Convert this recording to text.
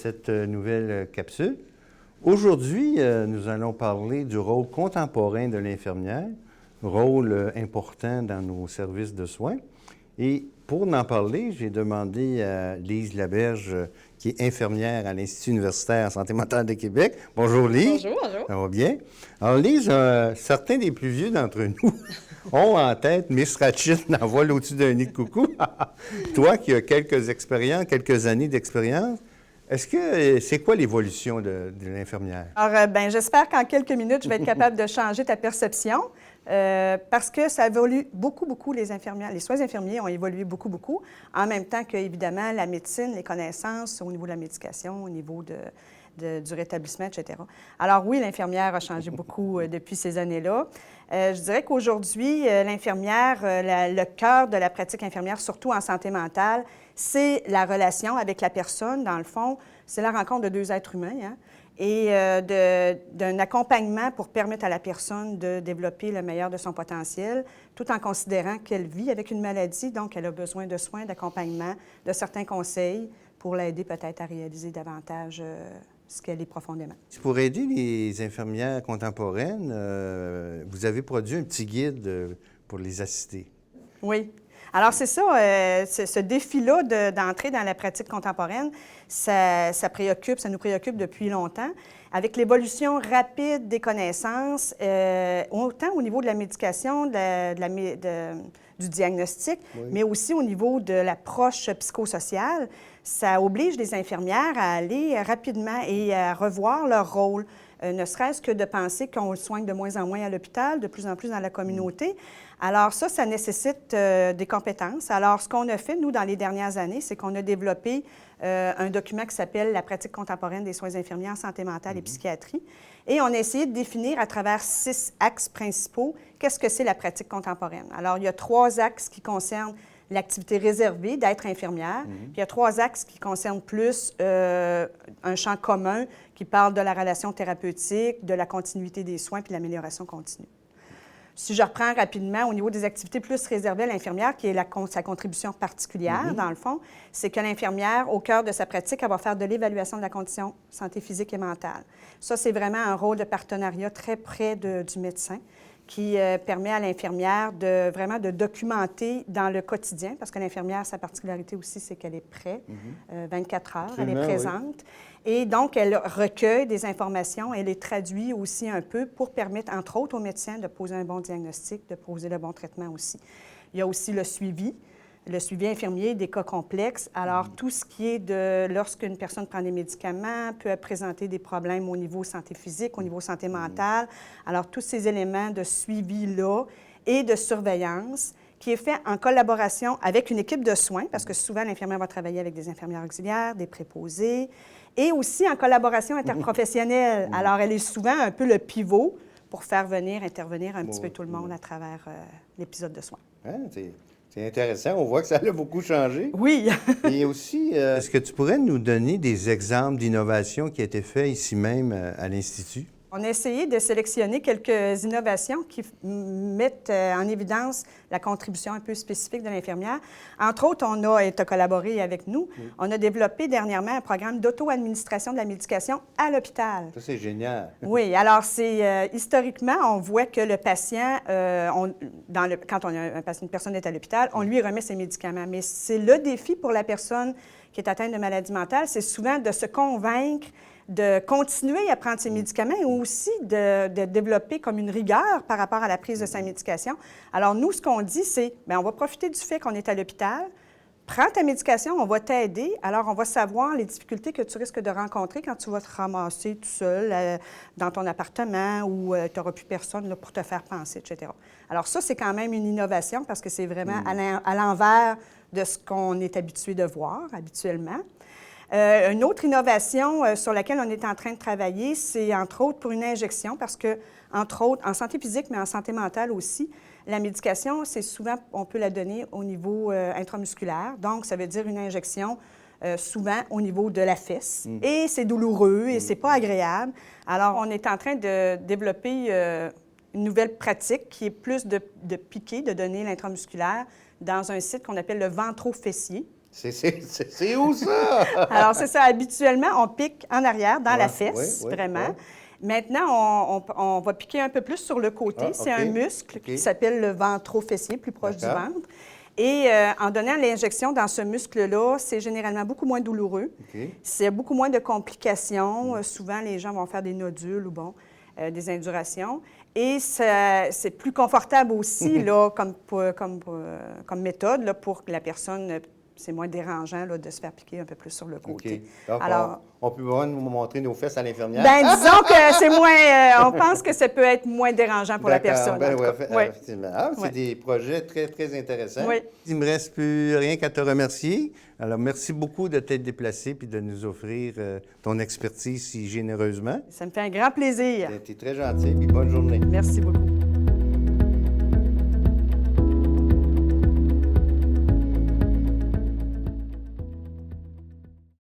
cette nouvelle capsule. Aujourd'hui, nous allons parler du rôle contemporain de l'infirmière, rôle important dans nos services de soins. Et pour en parler, j'ai demandé à Lise Laberge, qui est infirmière à l'Institut universitaire en santé mentale de Québec. Bonjour Lise. Bonjour, bonjour. Ça va bien? Alors Lise, certains des plus vieux d'entre nous ont en tête Miss Ratched dans Vol au-dessus d'un nid de coucou. Toi qui as quelques années d'expérience, c'est quoi l'évolution de l'infirmière? Alors, j'espère qu'en quelques minutes, je vais être capable de changer ta perception parce que ça évolue beaucoup, les infirmières. Les soins infirmiers ont évolué beaucoup, en même temps que, évidemment, la médecine, les connaissances au niveau de la médication, au niveau du rétablissement, etc. Alors oui, l'infirmière a changé beaucoup depuis ces années-là. Je dirais qu'aujourd'hui, l'infirmière, le cœur de la pratique infirmière, surtout en santé mentale, c'est la relation avec la personne. Dans le fond, c'est la rencontre de deux êtres humains, hein, et d'un accompagnement pour permettre à la personne de développer le meilleur de son potentiel, tout en considérant qu'elle vit avec une maladie, donc elle a besoin de soins, d'accompagnement, de certains conseils pour l'aider peut-être à réaliser davantage ce qu'elle est profondément. Pour aider les infirmières contemporaines, vous avez produit un petit guide pour les assister. Oui. Alors, c'est ça, ce défi-là d'entrer dans la pratique contemporaine, ça nous préoccupe depuis longtemps. Avec l'évolution rapide des connaissances, autant au niveau de la médication, du diagnostic, oui, mais aussi au niveau de l'approche psychosociale, ça oblige les infirmières à aller rapidement et à revoir leur rôle. Ne serait-ce que de penser qu'on le soigne de moins en moins à l'hôpital, de plus en plus dans la communauté. Alors ça nécessite des compétences. Alors, ce qu'on a fait, nous, dans les dernières années, c'est qu'on a développé un document qui s'appelle « La pratique contemporaine des soins infirmiers en santé mentale et psychiatrie ». Et on a essayé de définir à travers 6 axes principaux qu'est-ce que c'est la pratique contemporaine. Alors, il y a 3 axes qui concernent l'activité réservée d'être infirmière. Puis il y a 3 axes qui concernent plus un champ commun qui parle de la relation thérapeutique, de la continuité des soins puis l'amélioration continue. Si je reprends rapidement au niveau des activités plus réservées à l'infirmière, qui est sa contribution particulière, dans le fond, c'est que l'infirmière, au cœur de sa pratique, elle va faire de l'évaluation de la condition santé physique et mentale. Ça, c'est vraiment un rôle de partenariat très près du médecin, qui permet à l'infirmière vraiment de documenter dans le quotidien, parce que l'infirmière, sa particularité aussi, c'est qu'elle est près, 24 heures, absolument, elle est présente. Oui. Et donc, elle recueille des informations, elle les traduit aussi un peu pour permettre, entre autres, aux médecins de poser un bon diagnostic, de poser le bon traitement aussi. Il y a aussi le suivi infirmier des cas complexes. Alors, tout ce qui est lorsqu'une personne prend des médicaments, peut présenter des problèmes au niveau santé physique, au niveau santé mentale. Alors, tous ces éléments de suivi-là et de surveillance qui est fait en collaboration avec une équipe de soins, parce que souvent, l'infirmière va travailler avec des infirmières auxiliaires, des préposés, et aussi en collaboration interprofessionnelle. Alors, elle est souvent un peu le pivot pour faire intervenir un petit peu tout le monde à travers l'épisode de soins. C'est intéressant. On voit que ça a beaucoup changé. Oui. Et aussi, est-ce que tu pourrais nous donner des exemples d'innovations qui ont été faites ici même à l'Institut? On a essayé de sélectionner quelques innovations qui mettent en évidence la contribution un peu spécifique de l'infirmière. Entre autres, tu as collaboré avec nous. Oui. On a développé dernièrement un programme d'auto-administration de la médication à l'hôpital. Ça, c'est génial. Oui. Alors, historiquement, on voit que le patient, quand une personne est à l'hôpital, on lui remet ses médicaments. Mais c'est le défi pour la personne qui est atteinte de maladie mentale, c'est souvent de se convaincre de continuer à prendre ses médicaments et aussi de développer comme une rigueur par rapport à la prise de sa médication. Alors, nous, ce qu'on dit, c'est, bien, on va profiter du fait qu'on est à l'hôpital, prends ta médication, on va t'aider. Alors, on va savoir les difficultés que tu risques de rencontrer quand tu vas te ramasser tout seul dans ton appartement où tu n'auras plus personne là, pour te faire penser, etc. Alors, ça, c'est quand même une innovation parce que c'est vraiment à l'envers de ce qu'on est habitué de voir habituellement. Une autre innovation sur laquelle on est en train de travailler, c'est entre autres pour une injection, parce que, entre autres, en santé physique, mais en santé mentale aussi, la médication, c'est souvent, on peut la donner au niveau intramusculaire. Donc, ça veut dire une injection souvent au niveau de la fesse. Et c'est douloureux et c'est pas agréable. Alors, on est en train de développer une nouvelle pratique qui est plus de piquer, de donner l'intramusculaire dans un site qu'on appelle le ventro-fessier. C'est où ça? Alors, c'est ça. Habituellement, on pique en arrière, dans la Ouais, fesse, oui, oui, vraiment. oui. Maintenant, on va piquer un peu plus sur le côté. Ah, C'est OK. un muscle OK. qui s'appelle le ventro-fessier, plus proche du D'accord. ventre. Et en donnant l'injection dans ce muscle-là, c'est généralement beaucoup moins douloureux. OK. C'est beaucoup moins de complications. Souvent, les gens vont faire des nodules ou des indurations. Et c'est plus confortable aussi là, comme méthode là, pour que la personne, c'est moins dérangeant là, de se faire piquer un peu plus sur le côté. OK. Donc, Alors, on peut vraiment nous montrer nos fesses à l'infirmière? ben, disons que c'est moins. On pense que ça peut être moins dérangeant pour la D'accord. personne. Ben en tout oui, cas. Oui. effectivement. Ah, c'est Ouais. des projets très, très intéressants. Oui. Il ne me reste plus rien qu'à te remercier. Alors, merci beaucoup de t'être déplacé puis de nous offrir ton expertise si généreusement. Ça me fait un grand plaisir. Tu es très gentil, puis bonne journée. Merci beaucoup.